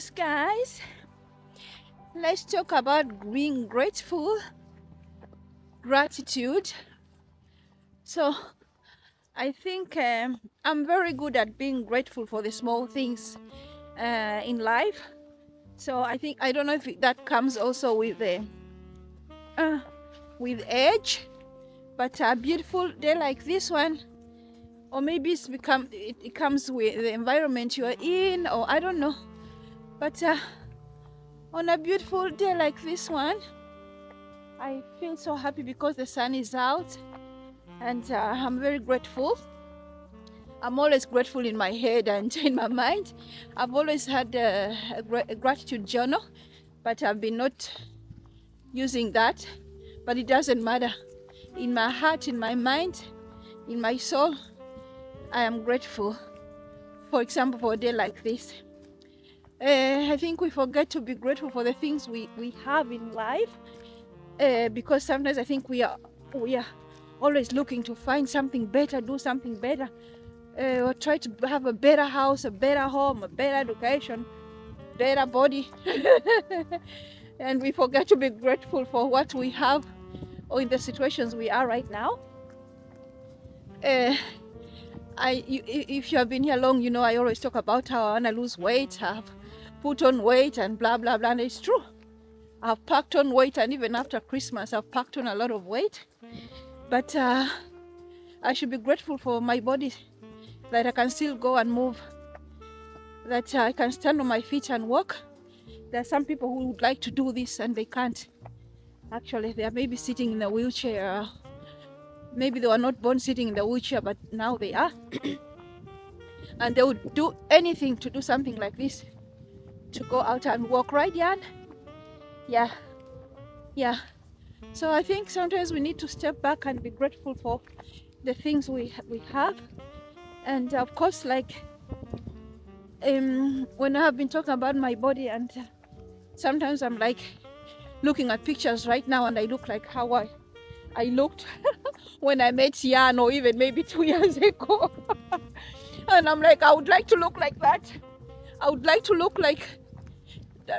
Yes, guys, let's talk about being grateful, gratitude. So I think I'm very good at being grateful for the small things in life. So I don't know if that comes also with age, but a beautiful day like this one, or maybe it comes with the environment you are in, or I don't know. But on a beautiful day like this one, I feel so happy because the sun is out, and I'm very grateful. I'm always grateful in my head and in my mind. I've always had a gratitude journal, but I've been not using that. But it doesn't matter. In my heart, in my mind, in my soul, I am grateful. For example, for a day like this. I think we forget to be grateful for the things we have in life, because sometimes I think we are always looking to find something better, do something better, or try to have a better house, a better home, a better education, better body. And we forget to be grateful for what we have, or in the situations we are right now. If you have been here long, you know I always talk about how I want to lose weight, I've put on weight and blah blah blah, and it's true. I've packed on weight, and even after Christmas I've packed on a lot of weight. But I should be grateful for my body, that I can still go and move, that I can stand on my feet and walk. There are some people who would like to do this and they can't. Actually, they are maybe sitting in a wheelchair. Maybe they were not born sitting in the wheelchair, but now they are. And they would do anything to do something like this, to go out and walk, right, Jan? Yeah. So I think sometimes we need to step back and be grateful for the things we have. And of course, like when I have been talking about my body, and sometimes I'm like looking at pictures right now, and I look like how I looked when I met Jan, or even maybe 2 years ago. And I'm like, I would like to look like that. I would like to look like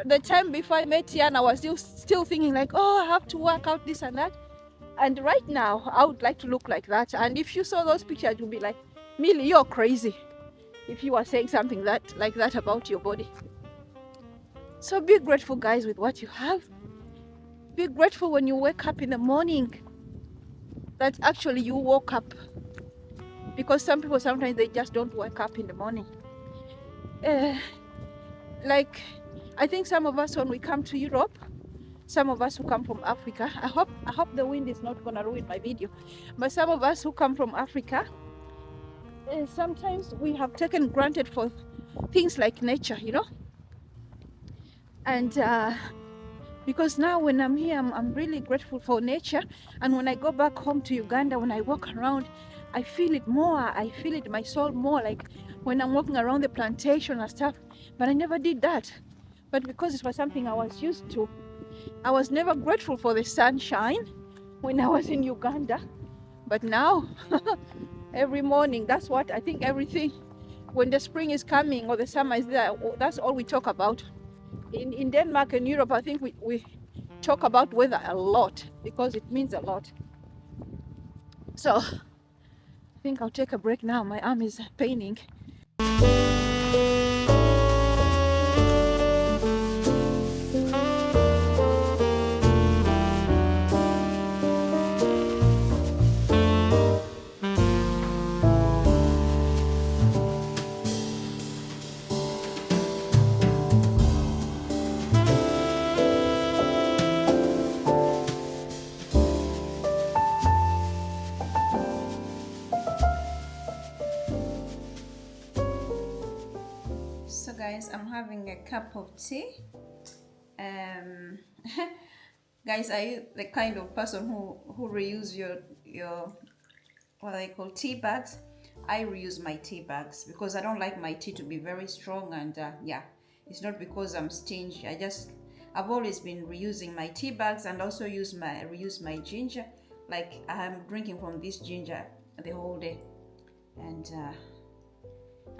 the time before I met Jan. I was still thinking like, oh, I have to work out this and that. And right now, I would like to look like that. And if you saw those pictures, you'd be like, Millie, you're crazy if you are saying something like that about your body. So be grateful, guys, with what you have. Be grateful when you wake up in the morning, that actually you woke up. Because some people, sometimes they just don't wake up in the morning. Like, I think some of us, when we come to Europe, some of us who come from Africa, I hope the wind is not gonna ruin my video, but some of us who come from Africa, sometimes we have taken granted for things like nature, you know. And because now when I'm here, I'm really grateful for nature. And when I go back home to Uganda, when I walk around, I feel it more. I feel it in my soul more, like when I'm walking around the plantation and stuff. But I never did that. But because it was something I was used to, I was never grateful for the sunshine when I was in Uganda. But now, every morning, that's what I think. Everything, when the spring is coming or the summer is there, that's all we talk about. In Denmark and Europe, I think we talk about weather a lot because it means a lot. So I think I'll take a break now. My arm is paining. So guys, I'm having a cup of tea. Guys, are you the kind of person who reuse your what I call tea bags? I reuse my tea bags because I don't like my tea to be very strong, and yeah, it's not because I'm stingy. I've always been reusing my tea bags, and also reuse my ginger. Like, I'm drinking from this ginger the whole day, and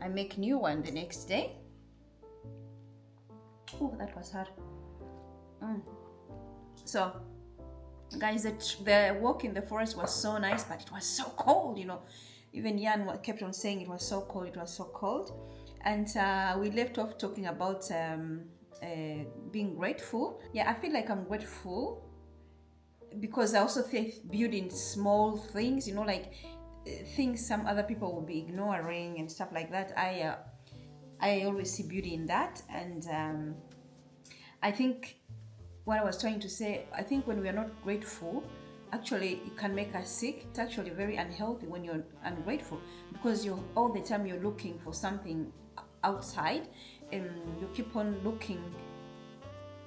I make new one the next day. Oh, that was hard. Mm. So, guys, the walk in the forest was so nice, but it was so cold, Even Jan kept on saying it was so cold, it was so cold. And we left off talking about being grateful. Yeah, I feel like I'm grateful because I also think beauty in small things, like things some other people will be ignoring and stuff like that. I always see beauty in that. And I think what I was trying to say, I think when we are not grateful, actually it can make us sick. It's actually very unhealthy when you're ungrateful, because you're all the time you're looking for something outside, and you keep on looking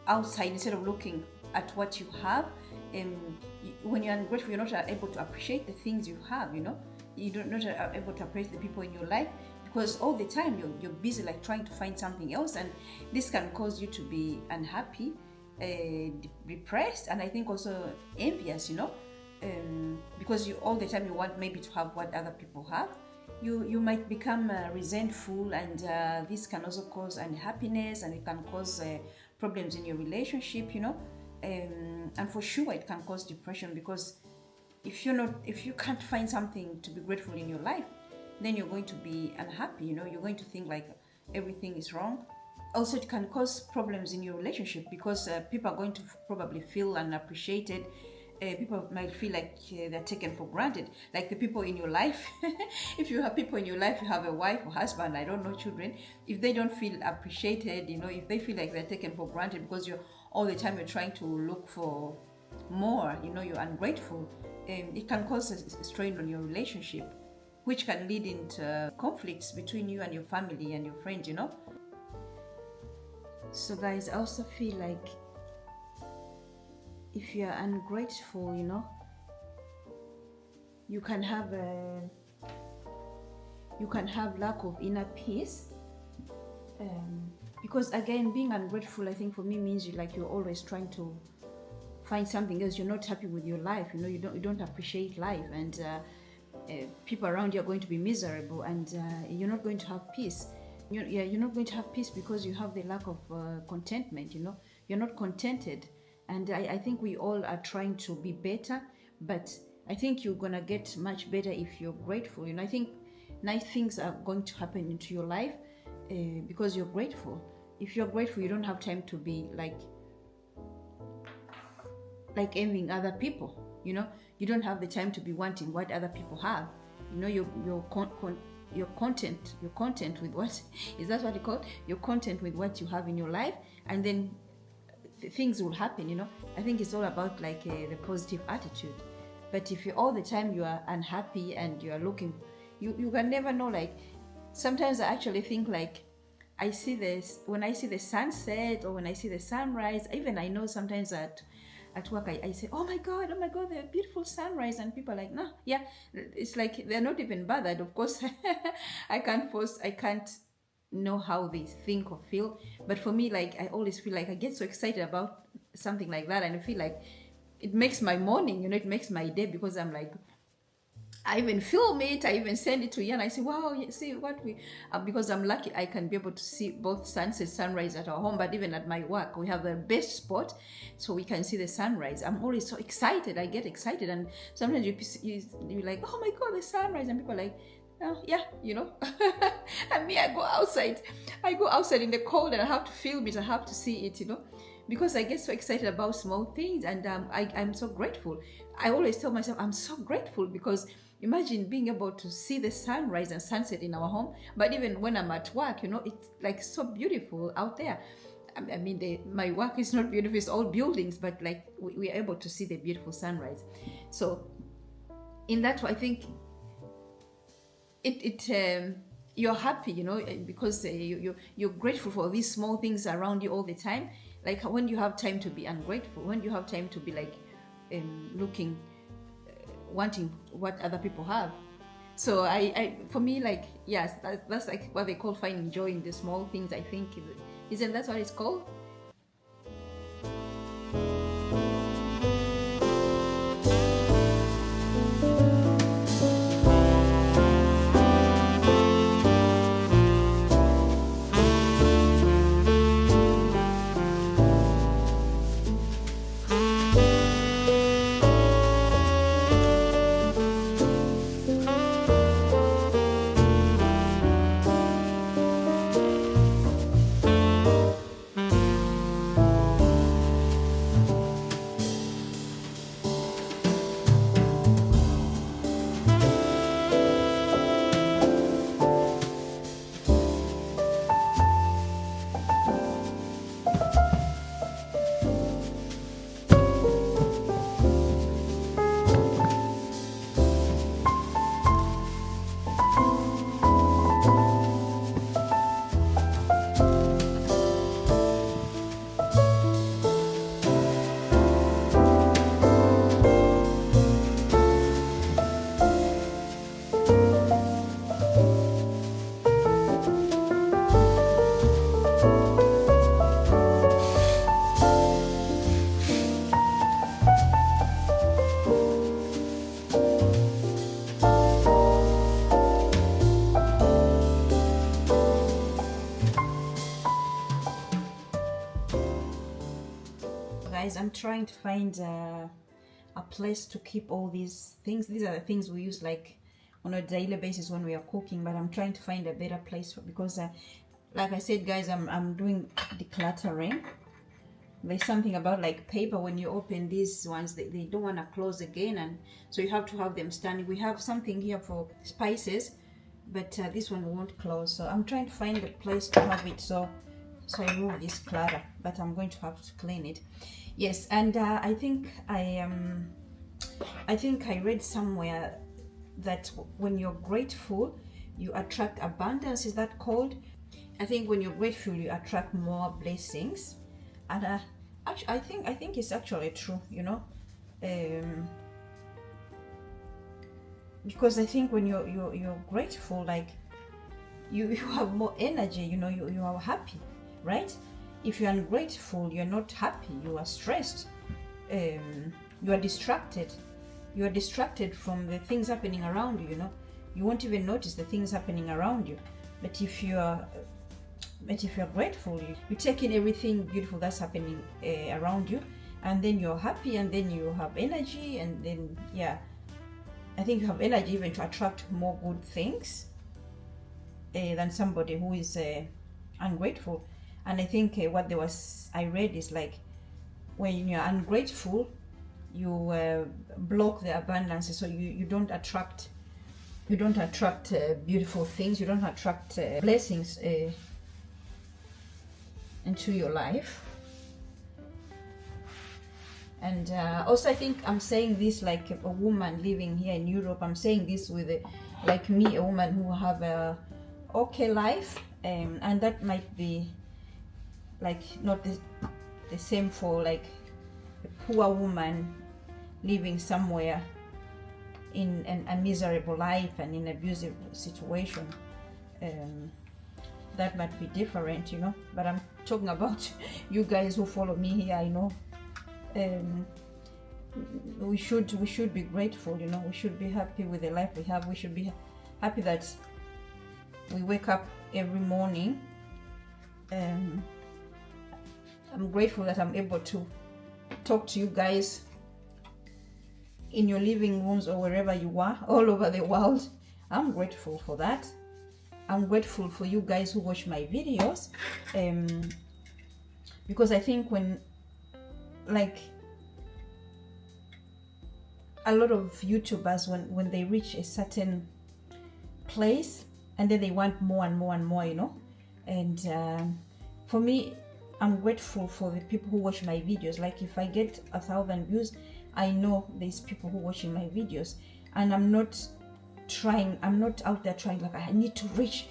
outside instead of looking at what you have. And when you're ungrateful, you're not able to appreciate the things you have. You're not able to appreciate the people in your life, because all the time you're busy like trying to find something else, and this can cause you to be unhappy, depressed, and I think also envious, because you all the time you want maybe to have what other people have. You might become resentful, and this can also cause unhappiness, and it can cause problems in your relationship, and for sure it can cause depression, because if you can't find something to be grateful in your life, then you're going to be unhappy. You're going to think like everything is wrong. Also, it can cause problems in your relationship, because people are going to probably feel unappreciated. People might feel like they're taken for granted, like the people in your life. If you have people in your life, you have a wife or husband, I don't know, children, if they don't feel appreciated, if they feel like they're taken for granted because you're all the time you're trying to look for more, you're ungrateful, it can cause a strain on your relationship, which can lead into conflicts between you and your family and your friends. So guys, I also feel like if you're ungrateful, you can have lack of inner peace, because again, being ungrateful, I think for me means you're always trying to find something else. You're not happy with your life, you don't appreciate life, and people around you are going to be miserable, and you're not going to have peace. You're not going to have peace because you have the lack of contentment. You're not contented. And I think we all are trying to be better, but I think you're gonna get much better if you're grateful. I think nice things are going to happen into your life because you're grateful. If you're grateful, you don't have time to be like envying other people. You don't have the time to be wanting what other people have. You're content with what is that what you call? You're content with what you have in your life, and then things will happen. I think it's all about the positive attitude. But if you all the time you are unhappy and you are looking, you can never know. Sometimes I actually think I see this when I see the sunset or when I see the sunrise. Even I know sometimes at work I say, oh my god, they're beautiful sunrise, and people are like, no, yeah, it's like they're not even bothered. Of course, I can't know how they think or feel, but for me, I always feel like I get so excited about something like that, and I feel like it makes my morning, it makes my day, because I'm like, I even film it, I even send it to Ian. I say, wow, see what we, because I'm lucky I can be able to see both sunset, sunrise at our home, but even at my work, we have the best spot, so we can see the sunrise. I'm always so excited, I get excited, and sometimes you're like, oh my god, the sunrise, and people are like, oh, yeah, and me, I go outside in the cold, and I have to film it, I have to see it, because I get so excited about small things, and I'm so grateful. I always tell myself I'm so grateful, because imagine being able to see the sunrise and sunset in our home. But even when I'm at work, it's so beautiful out there. I mean, my work is not beautiful, it's all buildings, but we are able to see the beautiful sunrise. So in that way, I think you're happy, because you're grateful for these small things around you all the time. Like when you have time to be ungrateful, when you have time to be looking, wanting what other people have. So for me, yes, that's what they call finding joy in the small things. I think, isn't that what it's called? guys, I'm trying to find a place to keep all these things. These are the things we use like on a daily basis when we are cooking, but I'm trying to find a better place because like I said, guys, I'm doing decluttering. There's something about like paper, when you open these ones, they don't want to close again, and so you have to have them standing. We have something here for spices, but this one won't close, so I'm trying to find a place to have it so I remove this clutter, but I'm going to have to clean it. Yes, and I think I read somewhere that when you're grateful, you attract abundance. Is that called? I think when you're grateful, you attract more blessings, and actually, I think it's actually true, you know, because I think when you're grateful, like you have more energy, you know, you are happy, right? If you're ungrateful, you're not happy, you are stressed, you are distracted. You are distracted from the things happening around you, you know. You won't even notice the things happening around you. But if you're grateful, you take in everything beautiful that's happening around you, and then you're happy, and then you have energy, and then I think you have energy even to attract more good things than somebody who is ungrateful. And I think what I read is like when you're ungrateful, you block the abundance, so you don't attract beautiful things, you don't attract blessings into your life. And also I think I'm saying this like a woman living here in Europe. I'm saying this with like me, a woman who have a okay life, and that might be like not the same for like a poor woman living somewhere in a miserable life and in an abusive situation. That might be different, you know, but I'm talking about you guys who follow me here. I know we should be grateful, you know. We should be happy with the life we have. We should be happy that we wake up every morning. I'm grateful that I'm able to talk to you guys in your living rooms or wherever you are all over the world. I'm grateful for that. I'm grateful for you guys who watch my videos, because I think when like a lot of YouTubers, when they reach a certain place and then they want more and more and more, you know, and for me, I'm grateful for the people who watch my videos. Like if I get 1,000 views, I know there's people who watching my videos, and I'm not out there trying like I need to reach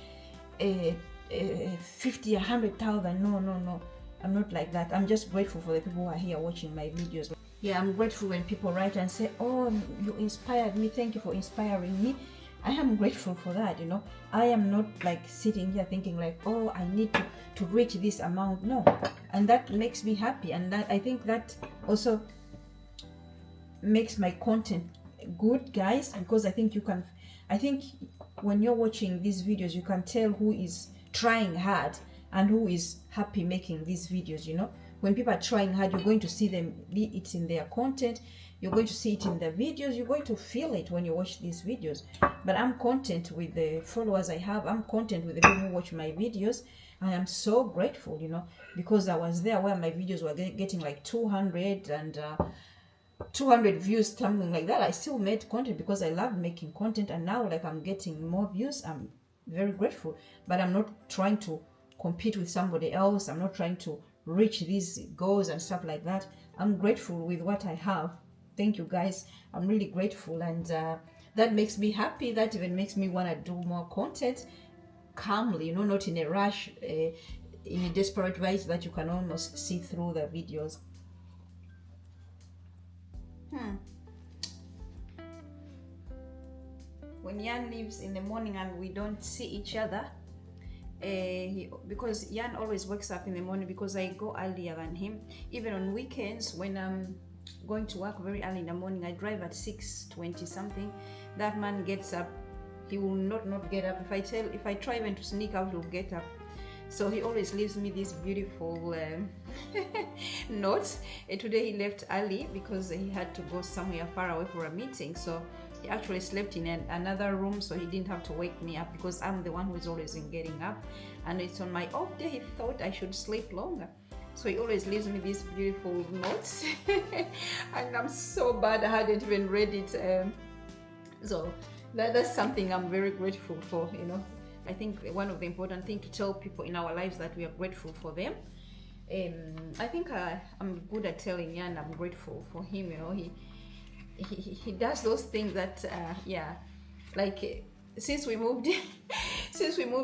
50, 100,000. No, I'm not like that. I'm just grateful for the people who are here watching my videos. Yeah, I'm grateful when people write and say, oh, you inspired me, thank you for inspiring me. I am grateful for that, you know. I am not like sitting here thinking like, oh, I need to reach this amount. No, and that makes me happy, and that I think that also makes my content good, guys, because I think when you're watching these videos, you can tell who is trying hard and who is happy making these videos, you know. When people are trying hard, you're going to see it in their content, you're going to see it in the videos, you're going to feel it when you watch these videos. But I'm content with the followers I have, I'm content with the people who watch my videos. I am so grateful, you know, because I was there where my videos were getting like 200 and 200 views, something like that. I still made content because I love making content, and now like I'm getting more views. I'm very grateful, but I'm not trying to compete with somebody else. I'm not trying to reach these goals and stuff like that. I'm grateful with what I have. Thank you, guys. I'm really grateful, and that makes me happy. That even makes me want to do more content calmly, you know, not in a rush, in a desperate way, so that you can almost see through the videos. When Yan leaves in the morning and we don't see each other, because Yan always wakes up in the morning because I go earlier than him. Even on weekends when I'm going to work very early in the morning, I drive at 6:20 something. That man gets up. He will not get up. If I try even to sneak out, he'll get up. So he always leaves me these beautiful notes. Today he left early because he had to go somewhere far away for a meeting. So he actually slept in another room, so he didn't have to wake me up because I'm the one who's always in getting up. And it's on my off day he thought I should sleep longer. So he always leaves me these beautiful notes. And I'm so bad I hadn't even read it. So that's something I'm very grateful for, you know. I think one of the important things to tell people in our lives that we are grateful for them. I think I'm good at telling Jan I'm grateful for him, you know. He does those things that like since we moved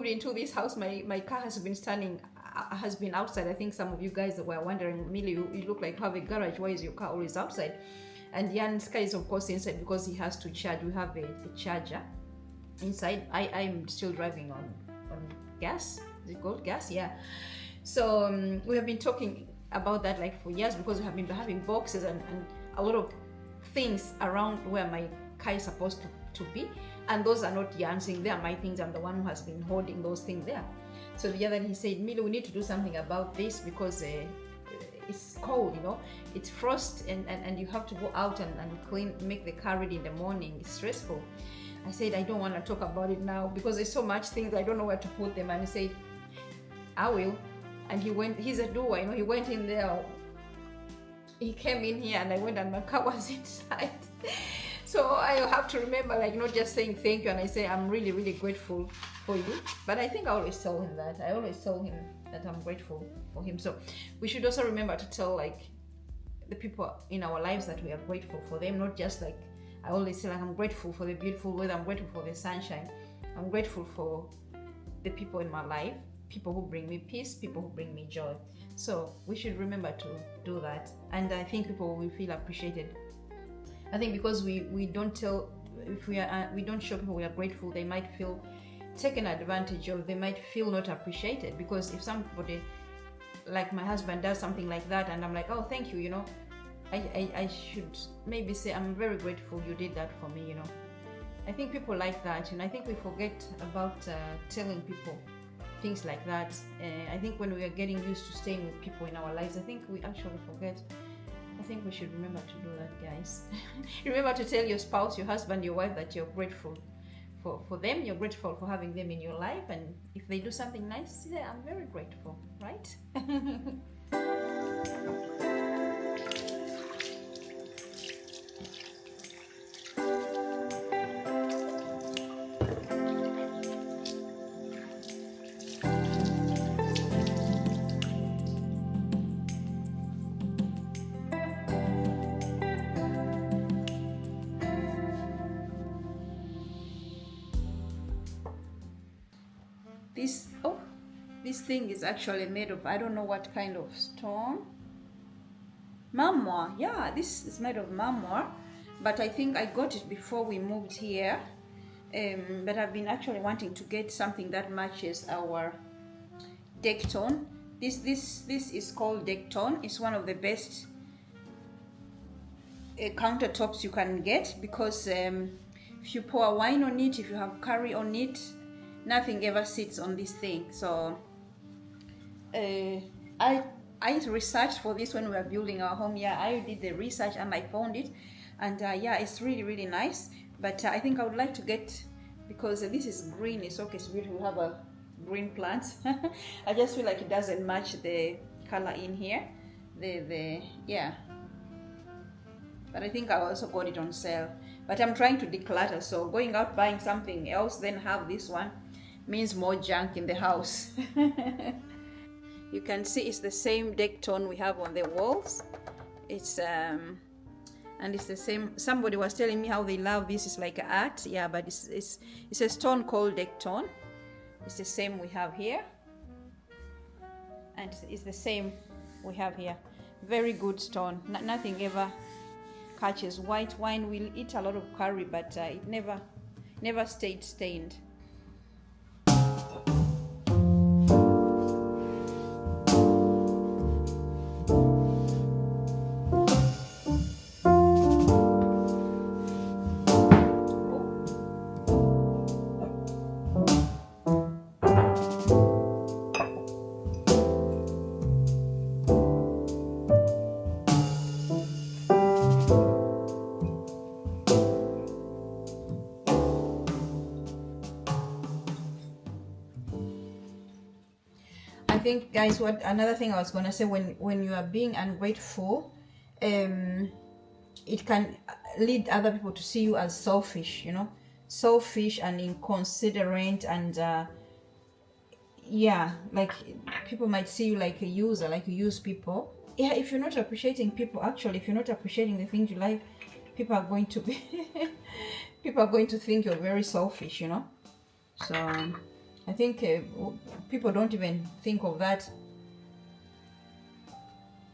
into this house, my car has been outside. I think some of you guys were wondering, Millie, you look like you have a garage, why is your car always outside? And Jan's car is of course inside because he has to charge. We have a charger inside. I'm still driving on gas. Is it called gas? Yeah. So we have been talking about that like for years because we have been having boxes and a lot of things around where my car is supposed to be, and those are not Jan's things, they are my things. I'm the one who has been holding those things there. So the other day he said, Milo, we need to do something about this because it's cold, you know, it's frost and you have to go out and clean, make the car ready in the morning. It's stressful. I said, I don't want to talk about it now because there's so much things, I don't know where to put them. And he said, I will. And he's a doer, you know, he went in there, he came in here and I went and my car was inside. So I have to remember, like, not just saying thank you, and I say I'm really, really grateful for you. But I think I always tell him that. I always tell him that I'm grateful for him. So we should also remember to tell like the people in our lives that we are grateful for them, not just like I always say like I'm grateful for the beautiful weather, I'm grateful for the sunshine, I'm grateful for the people in my life, people who bring me peace, people who bring me joy. So we should remember to do that, and I think people will feel appreciated. I think because we don't tell, if we don't show people we are grateful, they might feel taken advantage of, they might feel not appreciated. Because if somebody like my husband does something like that and I'm like, oh thank you, you know, I should maybe say I'm very grateful you did that for me, you know. I think people like that, and I think we forget about telling people things like that. I think when we are getting used to staying with people in our lives, I think we actually forget. I think we should remember to do that, guys. Remember to tell your spouse, your husband, your wife that you're grateful for them, you're grateful for having them in your life, and if they do something nice, say, I'm very grateful, right? This thing is actually made of, I don't know what kind of stone. Marmor. Yeah, this is made of marmor, but I think I got it before we moved here. But I've been actually wanting to get something that matches our deck tone. This is called deck tone. It's one of the best countertops you can get because if you pour wine on it, if you have curry on it, nothing ever sits on this thing. So I researched for this when we were building our home. Yeah, I did the research and I found it, and yeah, it's really, really nice. But I think I would like to get, because this is green, it's okay, it's beautiful, we have a green plant. I just feel like it doesn't match the color in here. Yeah, but I think I also got it on sale. But I'm trying to declutter, so going out buying something else then have this one means more junk in the house. You can see it's the same deck tone we have on the walls. It's and it's the same. Somebody was telling me how they love this. It's like art, yeah, but it's a stone called deck tone. It's the same we have here, and it's the same we have here. Very good stone. Nothing ever catches. White wine will eat a lot of curry, but it never stayed stained. think, guys, what another thing I was gonna say, when you are being ungrateful, it can lead other people to see you as selfish, you know, selfish and inconsiderate, and yeah, like people might see you like a user, like you use people. Yeah, if you're not appreciating people, actually, if you're not appreciating the things you like, people are going to be people are going to think you're very selfish, you know. So I think people don't even think of that.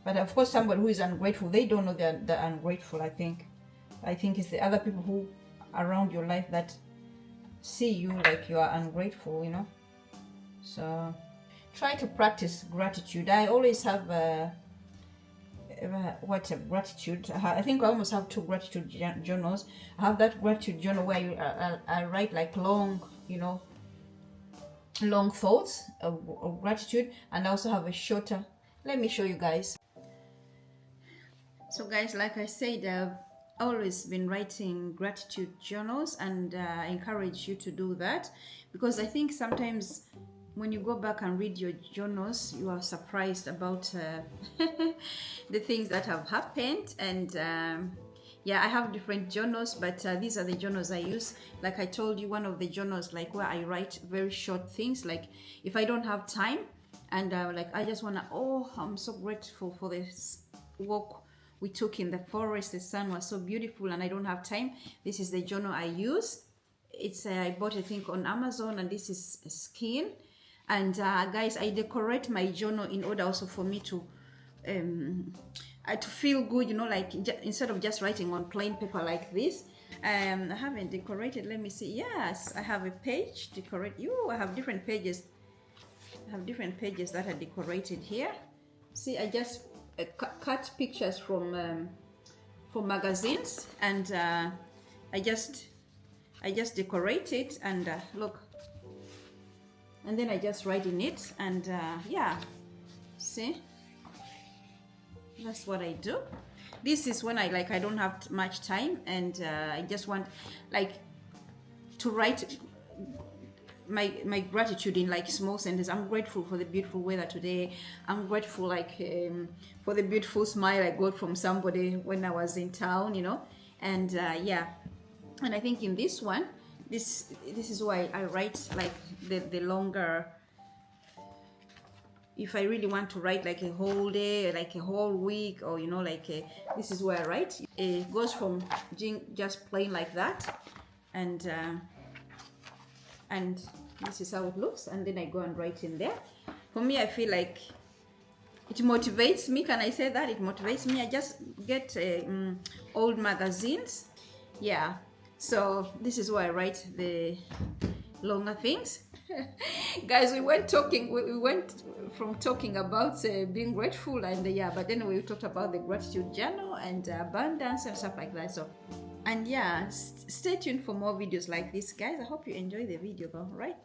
But of course, somebody who is ungrateful, they don't know they're ungrateful. I think it's the other people who around your life that see you like you are ungrateful, you know. So try to practice gratitude. I always have gratitude. I think I almost have 2 gratitude journals. I have that gratitude journal where I write like long, you know, long thoughts of gratitude, and I also have a shorter. Let me show you guys. So guys, like I said, I've always been writing gratitude journals, and I encourage you to do that, because I think sometimes when you go back and read your journals, you are surprised about the things that have happened. And yeah, I have different journals, but these are the journals I use. Like I told you, one of the journals, like where I write very short things, like if I don't have time and like I just wanna, oh, I'm so grateful for this walk we took in the forest, the sun was so beautiful, and I don't have time, this is the journal I use. It's I bought, I think, on Amazon, and this is skin. And guys, I decorate my journal in order also for me to feel good, you know, like instead of just writing on plain paper like this. I haven't decorated. Let me see. Yes, I have a page decorate. I have different pages. I have different pages that are decorated here. See, I just cut pictures from magazines, and I just decorate it, and look, and then I just write in it, and yeah, see, that's what I do. This is when I don't have much time, and I just want like to write my gratitude in like small sentences. I'm grateful for the beautiful weather today. I'm grateful for the beautiful smile I got from somebody when I was in town, you know. And yeah, and I think in this one, this is why I write like the longer. If I really want to write like a whole day, like a whole week, or you know, like this is where I write. It goes from just plain like that, and this is how it looks, and then I go and write in there. For me, I feel like it motivates me. Can I say that? It motivates me. I just get old magazines. Yeah, so this is where I write the longer things. Guys, we went from talking about being grateful, and yeah, but then we talked about the gratitude journal and abundance and stuff like that. So, and yeah, stay tuned for more videos like this, guys. I hope you enjoy the video. All right,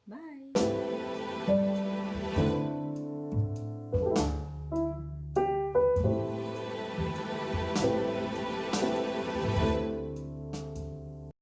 bye.